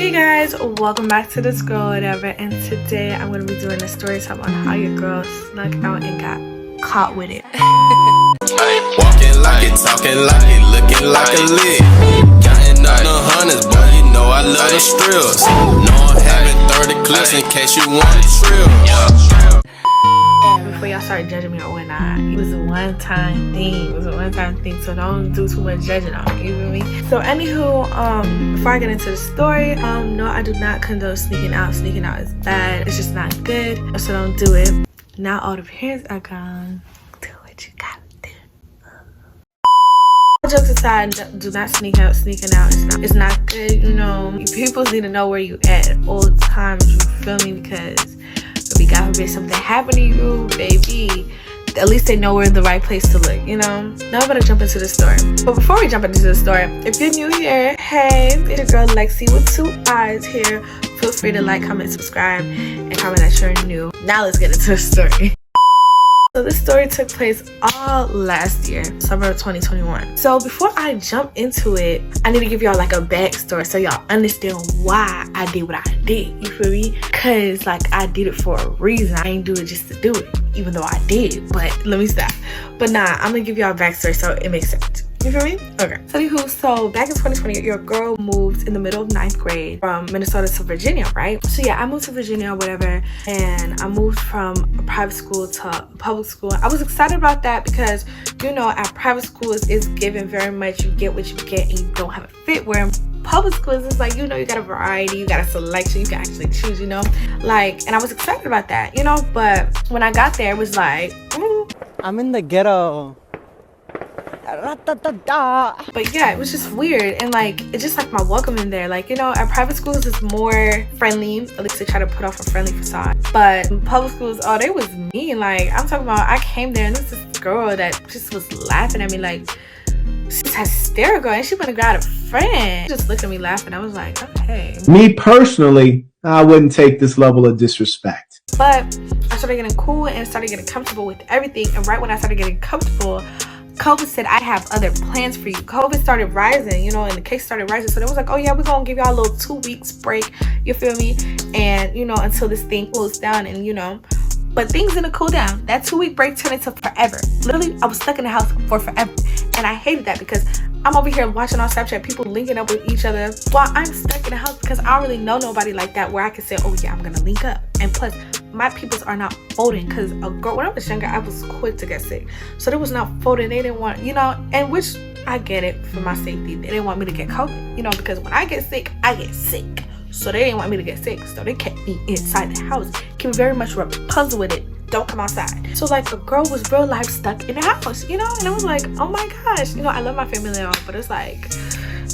Hey guys, welcome back to this girl whatever, and today I'm going to be doing a story time on how your girl snuck out and got caught with it. Walking like it, talking like it, looking like a lick. Counting up the hundreds, boy, you know I love the strills. Know I'm having 30 clips in case you want a trill. Before y'all start judging me or whatnot, it was a one-time thing. So don't do too much judging on it, you feel me? So anywho, before I get into the story, no, I do not condone sneaking out. Sneaking out is bad. It's just not good, so don't do it. Now all the parents are gone. Do what you gotta do. Jokes aside, do not sneak out. Sneaking out it's not good, you know. People need to know where you at all the time, you feel me? Because if God forbid something happen to you, baby, at least they know we're in the right place to look, you know. Now I'm gonna jump into the story. But before we jump into the story, if you're new here, hey, it's your girl Lexi with 2 eyes here. Feel free to like, comment, subscribe, and comment that you're new. Now let's get into the story. So this story took place all last year, summer of 2021. So before I jump into it, I need to give y'all like a backstory so y'all understand why I did what I did. You feel me? Cause like I did it for a reason. I ain't do it just to do it, even though I did. But let me stop. But nah, I'm gonna give y'all a backstory so it makes sense. You feel me? Okay. So back in 2020, your girl moved in the middle of 9th grade from Minnesota to Virginia, right? So yeah, I moved to Virginia or whatever, and I moved from a private school to a public school. I was excited about that because, you know, at private schools, it's given very much you get what you get and you don't have a fit. Where in public schools, it's like, you know, you got a variety, you got a selection, you can actually choose, you know? Like, and I was excited about that, you know? But when I got there, it was like, I'm in the ghetto. But yeah, it was just weird, and like it's just like my welcome in there. Like, you know, at private schools it's more friendly, at least they try to put off a friendly facade. But in public schools, oh, they was mean. Like, I'm talking about, I came there and this girl that just was laughing at me, like she's hysterical, and she went to grab a friend. She just looked at me laughing. I was like, okay. Me personally, I wouldn't take this level of disrespect. But I started getting cool and started getting comfortable with everything, and right when I started getting comfortable, COVID said, I have other plans for you. COVID started rising, you know, and the case started rising. So they was like, oh yeah, we're going to give y'all a little 2 weeks break. You feel me? And, you know, until this thing cools down, and, you know, but things didn't cool down. That 2-week break turned into forever. Literally, I was stuck in the house for forever. And I hated that because I'm over here watching on Snapchat people linking up with each other while I'm stuck in the house because I don't really know nobody like that where I can say, oh yeah, I'm going to link up. And plus, my peoples are not folding because a girl, when I was younger, I was quick to get sick. So they was not folding. They didn't want, you know, and which I get it for my safety. They didn't want me to get COVID, you know, because when I get sick, I get sick. So they didn't want me to get sick. So they kept me inside the house. Keep very much Rapunzel with it. Don't come outside. So like a girl was real life stuck in the house, you know, and I was like, oh my gosh, you know, I love my family and all, but it's like,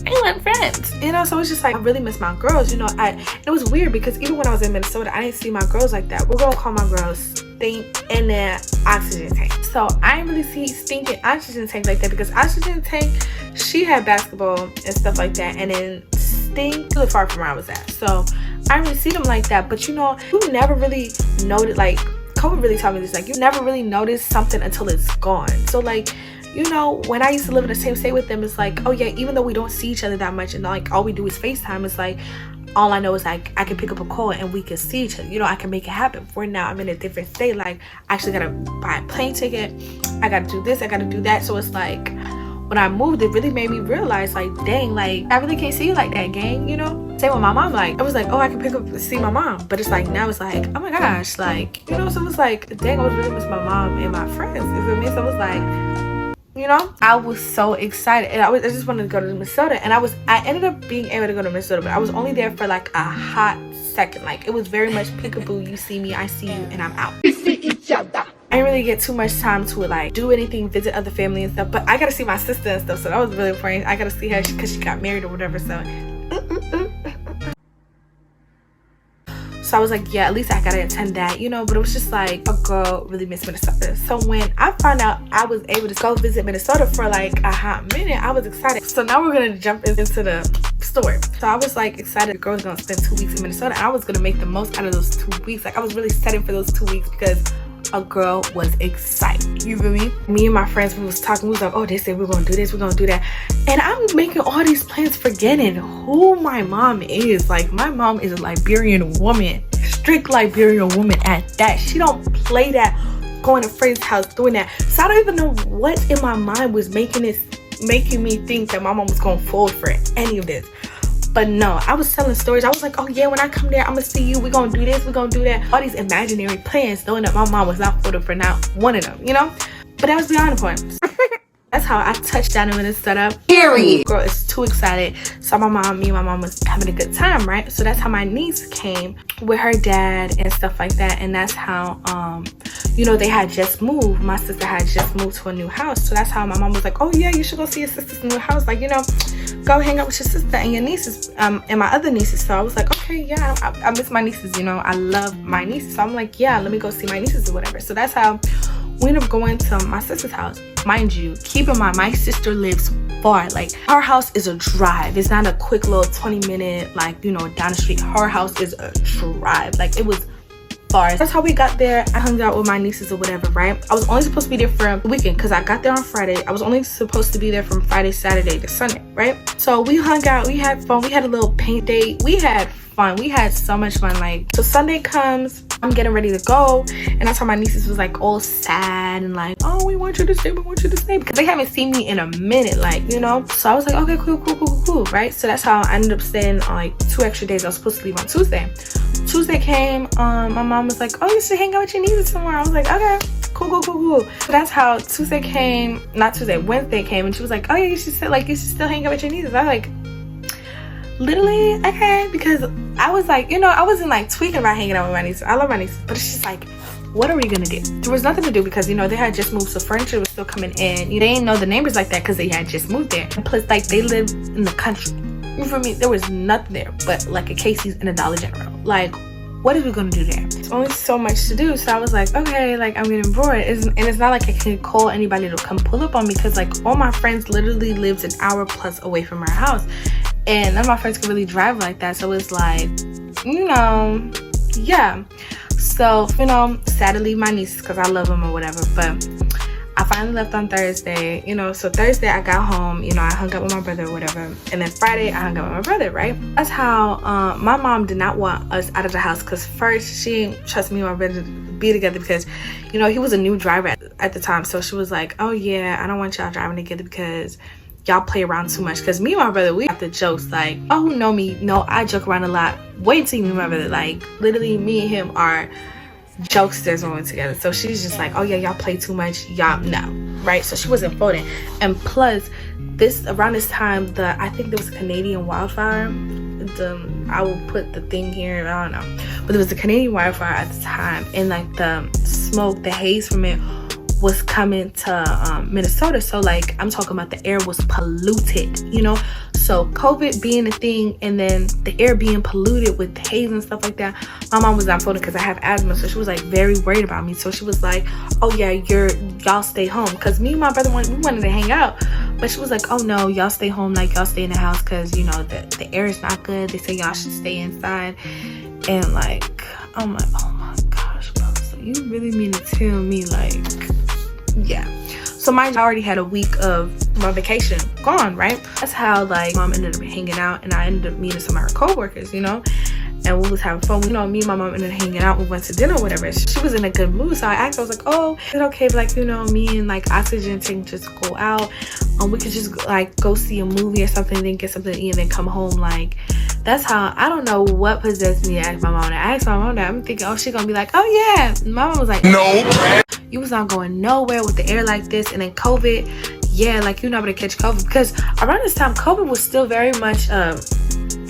I want friends, you know. So it's just like I really miss my girls, you know. It was weird because even when I was in Minnesota, I didn't see my girls like that. We're gonna call my girls Stink and then Oxygen Tank. So I didn't really see Stink and Oxygen Tank like that because Oxygen Tank, she had basketball and stuff like that, and then Stink really far from where I was at. So I didn't really see them like that. But you know, you never really noticed, like COVID really taught me this, like you never really notice something until it's gone. So like, you know, when I used to live in the same state with them, it's like, oh yeah, even though we don't see each other that much and like all we do is FaceTime, it's like all I know is like I can pick up a call and we can see each other, you know, I can make it happen. For now, I'm in a different state, like I actually gotta buy a plane ticket, I gotta do this, I gotta do that. So it's like when I moved, it really made me realize, like, dang, like I really can't see you like that, gang, you know. Same with my mom, like I was like, oh, I can pick up see my mom, but it's like now it's like, oh my gosh, like, you know. So it was like, dang, I was really miss my mom and my friends, you feel me? So it was like, you know, I was so excited, and I just wanted to go to Minnesota, and I ended up being able to go to Minnesota, but I was only there for like a hot second. Like it was very much peekaboo, you see me, I see you, and I'm out. We see each other. I didn't really get too much time to like do anything, visit other family and stuff, but I gotta see my sister and stuff, so that was really important. I gotta see her because she got married or whatever. So I was like, yeah, at least I gotta attend that, you know. But it was just like a girl really missed Minnesota. So when I found out I was able to go visit Minnesota for like a hot minute, I was excited. So now we're gonna jump into the story. So I was like excited the girl was gonna spend 2 weeks in Minnesota, and I was gonna make the most out of those 2 weeks. Like I was really setting for those 2 weeks because a girl was excited. You feel me? Me and my friends, we was talking, we was like, oh, they said we're gonna do this, we're gonna do that. And I'm making all these plans forgetting who my mom is. Like, my mom is a Liberian woman, strict Liberian woman at that. She don't play that, going to friend's house, doing that. So I don't even know what in my mind was making me think that my mom was gonna fall for any of this. But no, I was telling stories. I was like, oh yeah, when I come there, I'm gonna see you, we're gonna do this, we're gonna do that. All these imaginary plans, knowing that my mom was not voted for not one of them, you know? But that was beyond the point. That's how I touched down in the setup. Period. Girl is too excited. So me and my mom was having a good time, right? So that's how my niece came with her dad and stuff like that. And that's how, you know, they had just moved. My sister had just moved to a new house. So that's how my mom was like, oh yeah, you should go see your sister's new house. Like, you know, go hang out with your sister and your nieces, and my other nieces. So I was like, okay, yeah, I miss my nieces, you know, I love my nieces. So I'm like, yeah, let me go see my nieces or whatever. So that's how we ended up going to my sister's house. Mind you, keep in mind, my sister lives far. Like, her house is a drive. It's not a quick little 20-minute, like, you know, down the street. Her house is a drive. Like, it was far. That's how we got there. I hung out with my nieces or whatever, right? I was only supposed to be there for the weekend because I got there on Friday. I was only supposed to be there from Friday, Saturday to Sunday, right? So we hung out, we had fun, we had a little paint date, we had fun, we had so much fun. Like, so Sunday comes, I'm getting ready to go, and that's how my nieces was like all sad and like, oh, we want you to stay, we want you to stay, because they haven't seen me in a minute, like, you know. So I was like, okay, cool, right? So that's how I ended up staying on like 2 extra days. I was supposed to leave on Tuesday. Tuesday came, my mom was like, oh, you should hang out with your nieces somewhere. I was like, okay, cool. So that's how Wednesday came, and she was like, oh yeah, you should still hang out with your nieces. I was like, literally, okay, because I was like, you know, I wasn't like tweaking about hanging out with my nieces. I love my nieces, but it's just like, what are we gonna do? There was nothing to do because, you know, they had just moved, so furniture was still coming in. They didn't know the neighbors like that because they had just moved there. And plus, like, they lived in the country. For me, there was nothing there but like a Casey's and a Dollar General. Like, what are we gonna do there? There's only so much to do. So I was like, okay, like, I'm getting bored. And it's not like I can call anybody to come pull up on me because, like, all my friends literally lived an hour plus away from our house. And none of my friends could really drive like that. So it's like, you know, yeah. So, you know, sad to leave my nieces because I love them or whatever. But I finally left on Thursday, you know. So Thursday I got home, you know, I hung out with my brother or whatever. And then Friday I hung out with my brother, right? That's how my mom did not want us out of the house because first she didn't trust me and my brother to be together because, you know, he was a new driver at the time. So she was like, oh yeah, I don't want y'all driving together because y'all play around too much. Because me and my brother, we got the jokes like, oh, who know me? No, I joke around a lot. Wait until you meet my brother. Like, literally me and him are jokesters when we're together. So she's just like, oh yeah, y'all play too much, y'all no, right? So she wasn't voting. And plus, around this time, I think there was a Canadian wildfire. I will put the thing here, I don't know, but there was a Canadian wildfire at the time, and like the smoke, the haze from it was coming to Minnesota. So like, I'm talking about the air was polluted, you know. So COVID being a thing and then the air being polluted with haze and stuff like that, my mom was not voting because I have asthma. So she was like very worried about me. So she was like, oh yeah, y'all stay home. Because me and my brother, we wanted to hang out. But she was like, oh no, y'all stay home. Like, y'all stay in the house because, you know, the air is not good. They say y'all should stay inside. And like, I'm like, oh my gosh, bro. So you really mean to tell me, like, yeah. So mine already had a week of my vacation gone, right? That's how like mom ended up hanging out, and I ended up meeting some of her co-workers, you know, and we was having fun. You know, me and my mom ended up hanging out. We went to dinner or whatever. She was in a good mood, so I asked her, I was like, oh, is it okay if, like, you know, me and like Oxygen can just go out, we could just like go see a movie or something, then get something to eat and then come home. Like, that's how, I don't know what possessed me to ask my mom that. I asked my mom that. I'm thinking, oh, she's gonna be like, oh yeah. My mom was like, no, you was not going nowhere with the air like this. And then COVID, yeah, like, you're not able to catch COVID, because around this time COVID was still very much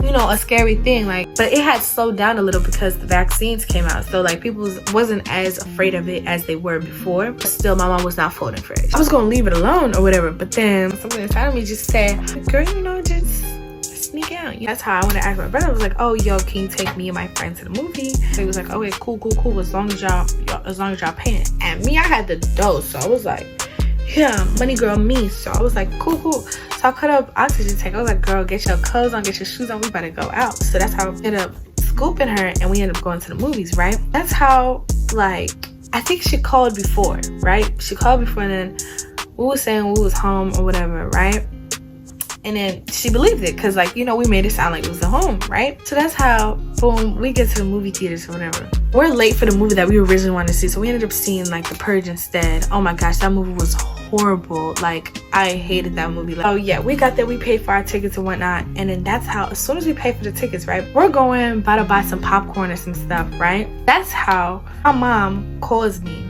you know, a scary thing, like, but it had slowed down a little because the vaccines came out. So like, people wasn't as afraid of it as they were before. But still, my mom was not voting for it. I was gonna leave it alone or whatever, but then something inside of me just said, girl, you know, just sneak out. That's how I went to ask my brother. I was like, oh yo, can you take me and my friend to the movie? So he was like, okay, cool, as long as y'all paying. And me, I had the dough, so I was like, yeah, money girl me. So I was like, cool. So I cut up Oxygen tank. I was like, girl, get your clothes on, get your shoes on, we better go out. So that's how I ended up scooping her, and we ended up going to the movies, right? That's how, like, I think she called before, right? She called before, and then we was saying we was home or whatever, right? And then she believed it because, like, you know, we made it sound like it was a home, right? So that's how, boom, we get to the movie theaters or whatever. We're late for the movie that we originally wanted to see, so we ended up seeing, like, The Purge instead. Oh my gosh, that movie was horrible. Like, I hated that movie. Like, oh yeah, we got there, we paid for our tickets and whatnot, and then that's how, as soon as we paid for the tickets, right, we're going about to buy some popcorn or some stuff, right? That's how my mom calls me.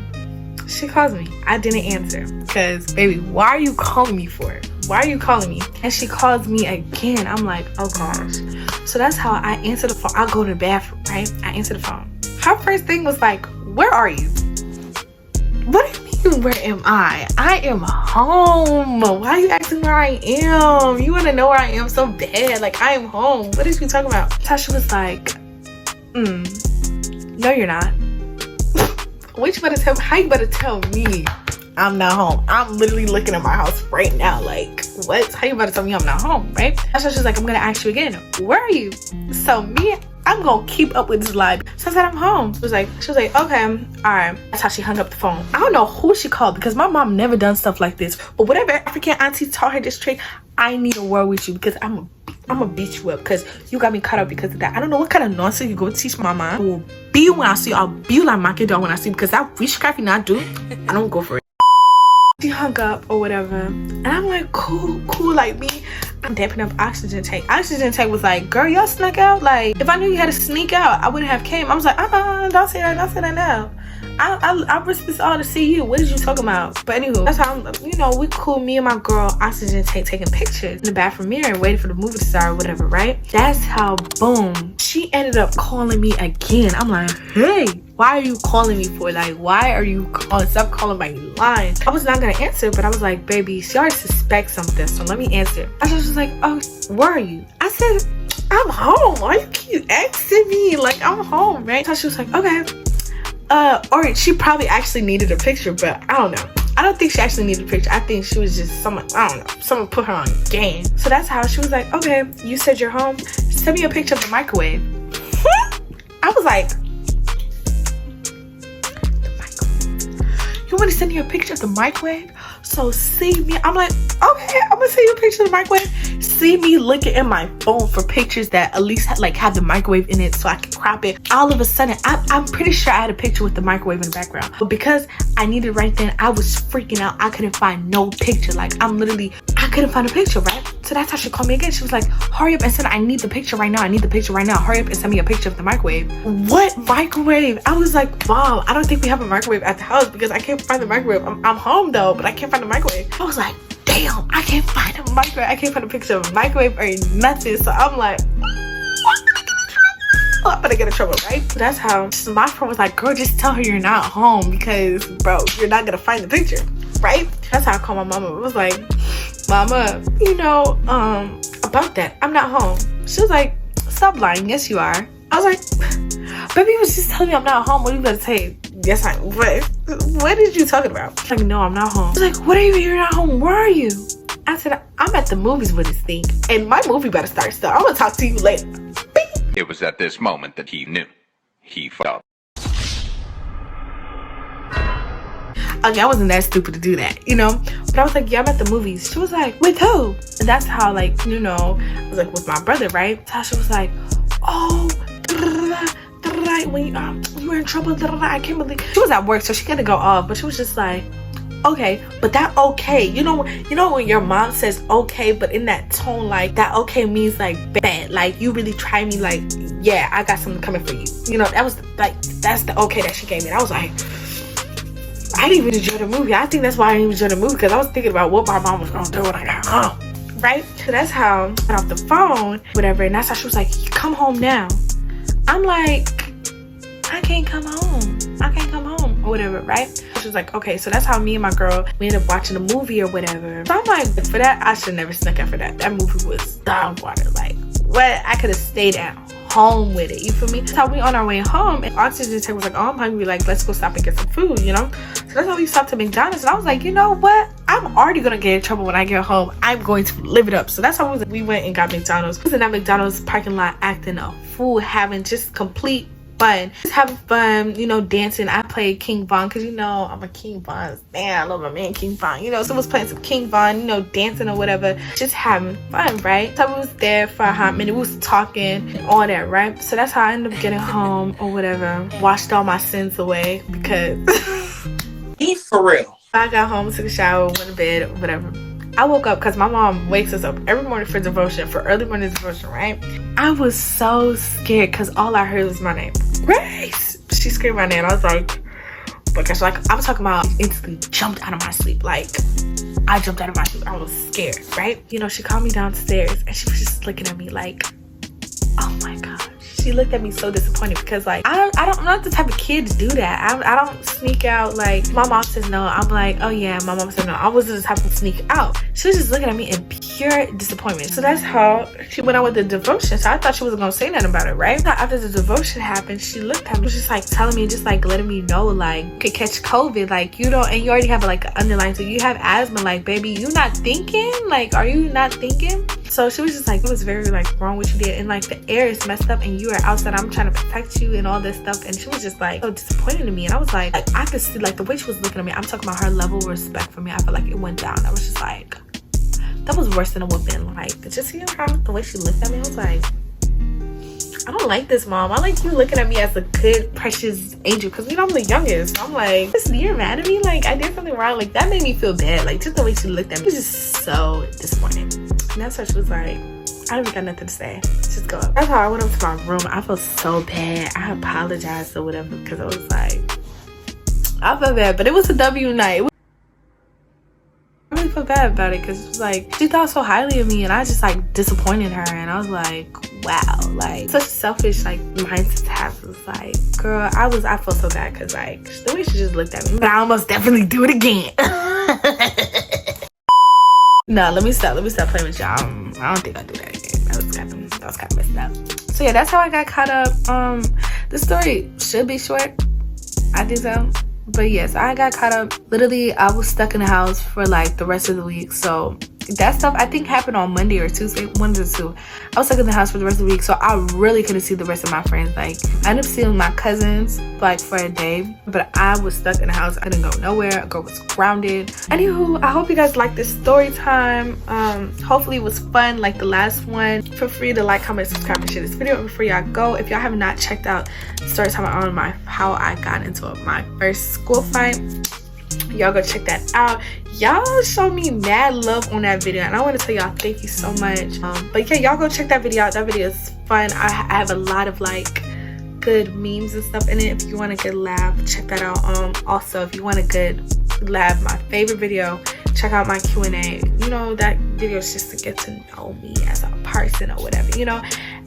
She calls me. I didn't answer because, baby, why are you calling me for it? Why are you calling me? And she calls me again. I'm like, oh gosh. So that's how I answer the phone. I'll go to the bathroom, right? I answer the phone. Her first thing was like, where are you? What do you mean, where am I? I am home. Why are you asking where I am? You want to know where I am so bad. Like, I am home. What is you talking about? Tasha was like, no, you're not. What you better tell? How you better tell me I'm not home? I'm literally looking at my house right now. Like, what? How you better tell me I'm not home, right? So she's like, I'm gonna ask you again. Where are you? So me, I'm gonna keep up with this lie. So I said, I'm home. She was like, okay, all right. That's how she hung up the phone. I don't know who she called because my mom never done stuff like this. But whatever African auntie taught her this trick, I need a word with you because I'm gonna beat you up because you got me caught up because of that. I don't know what kind of nonsense you go teach my mom. I will be you when I see you. I'll be you like my kid when I see you because that witchcraft you not do, I don't go for it. She hung up or whatever, and I'm like, cool, like me. I'm damping up oxygen tank. Oxygen tank was like, girl, y'all snuck out. Like, if I knew you had to sneak out, I wouldn't have came. I was like, don't say that now. I risked this all to see you. What is you talking about? But anywho, that's how we cool. Me and my girl oxygen tank taking pictures in the bathroom mirror and waiting for the movie to start or whatever, right? That's how, boom, she ended up calling me again. I'm like, hey, why are you calling me for? Like, why are you calling? Stop calling my line. I was not gonna answer, but I was like, baby, she already suspects something, so let me answer. I was just like, oh, where are you? I said, I'm home. Why you keep asking me? Like, I'm home, right? So she was like, okay. Or she probably actually needed a picture, but I don't know. I don't think she actually needed a picture. I think she was just someone, I don't know, someone put her on game. So that's how she was like, okay, you said you're home. Send me a picture of the microwave. I was like, the microwave? You want to send me a picture of the microwave? So see me, I'm like, okay, I'm gonna send you a picture of the microwave. See me looking at my phone for pictures that at least have the microwave in it so I can crop it. All of a sudden, I'm pretty sure I had a picture with the microwave in the background. But because I needed it right then, I was freaking out. I couldn't find no picture. Like, I couldn't find a picture, right? So that's how she called me again. She was like, hurry up and send, I need the picture right now. I need the picture right now. Hurry up and send me a picture of the microwave. What microwave? I was like, Mom, I don't think we have a microwave at the house because I can't find the microwave. I'm home though, but I can't find the microwave. I was like, damn, I can't find a microwave. I can't find a picture of a microwave or nothing. So I'm like, I'm gonna get in trouble, right? So that's how my friend was like, girl, just tell her you're not home because, bro, you're not gonna find the picture, right? That's how I called my mama. It was like, Mama, about that, I'm not home. She was like, stop lying. Yes, you are. I was like, baby, you was just telling me I'm not home. What are you gonna say? Yes, I am. What is you talking about? She's like, no, I'm not home. I was like, what are you? You're not home. Where are you? I said, I'm at the movies with this thing, and my movie better start. So I'm gonna talk to you later. It was at this moment that he knew. He fucked up. Okay, I wasn't that stupid to do that, But I was like, yeah, I'm at the movies. She was like, with who? And that's how, I was like, with my brother, right? Tasha was like, oh, when you were in trouble, I can't believe. She was at work, so she had to go off, but she was just like, okay, but that okay, you know when your mom says okay, but in that tone, like that okay means like bad, like you really try me, like, yeah, I got something coming for you, that was like, that's the okay that she gave me. And I was like, I didn't even enjoy the movie. I think that's why I didn't enjoy the movie, because I was thinking about what my mom was gonna do when I got home, right? So that's how I got off the phone, whatever, and that's how she was like, come home now. I'm like, I can't come home or whatever, right? She was like, okay. So that's how me and my girl, we ended up watching a movie or whatever. So I'm like, for that, I should never snuck out for that. That movie was dog water. Like, what? I could have stayed at home with it, you feel me? That's how we on our way home, and oxygen tank was like, oh, I'm hungry, like, let's go stop and get some food, So that's how we stopped at McDonald's, and I was like, you know what? I'm already gonna get in trouble when I get home. I'm going to live it up. So that's how we went and got McDonald's. We was in that McDonald's parking lot acting a fool, having just complete fun. Just having fun, you know, dancing. I played King Von because, you know, I'm a King Von. Man, I love my man King Von. You know, so I was playing some King Von, you know, dancing or whatever. Just having fun, right? So I was there for a hot minute. We was talking and all that, right? So that's how I ended up getting home or whatever. Washed all my sins away because... Eat for real. I got home, took a shower, went to bed, whatever. I woke up because my mom wakes us up every morning for devotion, for early morning devotion, right? I was so scared because all I heard was my name. Grace! She screamed my name. I was like, because like I was talking about, instantly jumped out of my sleep. Like, I jumped out of my sleep. I was scared, right? You know, she called me downstairs and she was just looking at me like, oh my God. She looked at me so disappointed because like I'm not the type of kid to do that. I don't sneak out. Like my mom says no, I'm like, oh yeah. My mom said no. I wasn't the type to sneak out. She was just looking at me in pure disappointment. So that's how she went on with the devotion. So I thought she wasn't gonna say nothing about it, right? So after the devotion happened, she looked at me, was just like telling me, just like letting me know, like you could catch COVID, like you know, and you already have like an underlying, so you have asthma, like baby, you not thinking? Like, are you not thinking? So she was just like, it was very like wrong what you did, and like the air is messed up and you are outside, I'm trying to protect you and all this stuff. And she was just like so disappointed in me, and I was like I could see like the way she was looking at me. I'm talking about her level of respect for me. I felt like it went down. I was just like, that was worse than a whooping. Like, just hear how the way she looked at me, I was like, I don't like this, mom. I like you looking at me as a good, precious angel, because you know I'm the youngest. I'm like, you're mad at me? Like I did something wrong? Like that made me feel bad. Like just the way she looked at me was just so disappointed. And that's why she was like, I don't even got nothing to say. Just go up. That's how I went up to my room. I felt so bad. I apologized or whatever because I was like, I felt bad, but it was a W night. I really feel bad about it because it was like she thought so highly of me and I just like disappointed her, and I was like, wow, like such selfish like mindset to have. It was like, girl, I felt so bad because like the way she just looked at me, but I almost definitely do it again. No, let me stop playing with y'all. I don't think I'll do that again. That was kind of messed up. So yeah, that's how I got caught up. The story should be short, I think so. But yes, I got caught up. Literally, I was stuck in the house for like the rest of the week. So that stuff I think happened on Monday or Tuesday, one of the two. I was stuck in the house for the rest of the week, so I really couldn't see the rest of my friends. Like I ended up seeing my cousins like for a day, but I was stuck in the house. I didn't go nowhere. A girl was grounded. Anywho, I hope you guys liked this story time. Hopefully it was fun like the last one. Feel free to like, comment, subscribe, and share this video. And before y'all go, if y'all have not checked out story time on my how I got into my first school fight, y'all go check that out. Y'all showed me mad love on that video, and I want to tell y'all thank you so much. But yeah, y'all go check that video out. That video is fun. I have a lot of like good memes and stuff in it. If you want a good laugh, check that out. Also, if you want a good laugh, my favorite video, check out my Q&A. You know, that video is just to get to know me as a person or whatever, you know.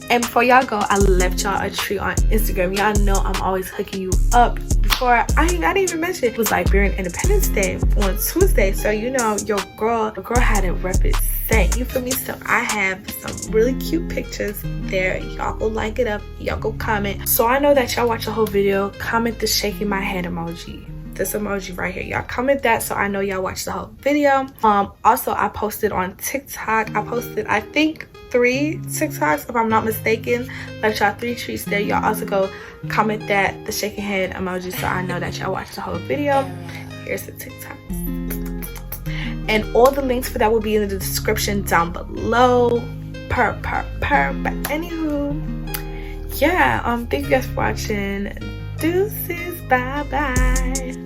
And before y'all go, I left y'all a treat on Instagram. Y'all know I'm always hooking you up. Before I didn't even mention it was Liberian Independence Day on Tuesday, so you know your girl had to represent, you feel me? So I have some really cute pictures there. Y'all go like it up, y'all go comment. So I know that y'all watch the whole video. Comment the shaking my head emoji, this emoji right here. Y'all comment that so I know y'all watched the whole video. Also I posted on TikTok. I posted I think 3 TikToks if I'm not mistaken. Left y'all 3 treats there. Y'all also go comment that the shaking head emoji so I know that y'all watched the whole video. Here's the TikTok, and all the links for that will be in the description down below. But anywho, yeah, thank you guys for watching. Deuces, bye bye.